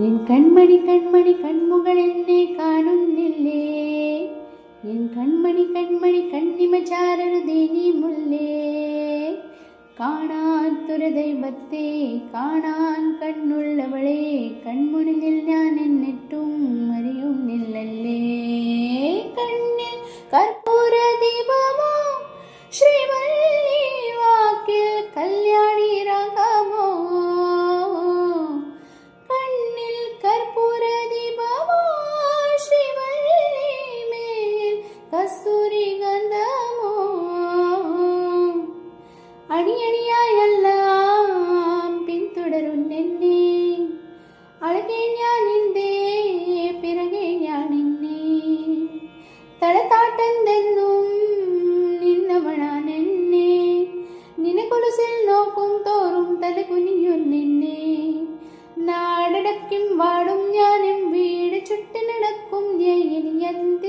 N കൺമണി കൺമണി കൺമുകൾ എന്നെ കാണുന്നില്ലേ, N കൺമണി കൺമണി കണ്ണിമചാരരുതേ നീ മുല്ലേ. കാണാത്തൊരു ദൈവത്തെ കാണാൻ കണ്ണുള്ളവളെ കൺമുന്നിൽ ഞാൻ എന്നിട്ടും അറിയുന്നില്ലല്ലേ. കണ്ണിൽ കർപ്പൂര ദീപമോ ശ്രീവല്ലി വാക്കിൽ കല്യാണി രാഗമോ, കണ്ണിൽ കർപ്പൂര ദീപമോ ശ്രീവല്ലി മേൽ കസ്തൂരി ഗന്ധമോ. അണിയണിയായെല്ലാം പിന്തുടരുന്നെന്നെ, അഴകെ ഞാൻ നിന്റെ പിറകെ ഞാൻ നിന്നെ. തലത്താട്ടെന്തെന്നും നിന്നവണാൻ എന്നെ, നിനക്കൊലുസിൽ നോക്കും തോറും തല കുനിയും നിന്നെ. നാടടക്കും വാടും ഞാനും വീട് ചുറ്റി നടക്കും ഇനി എന്ത്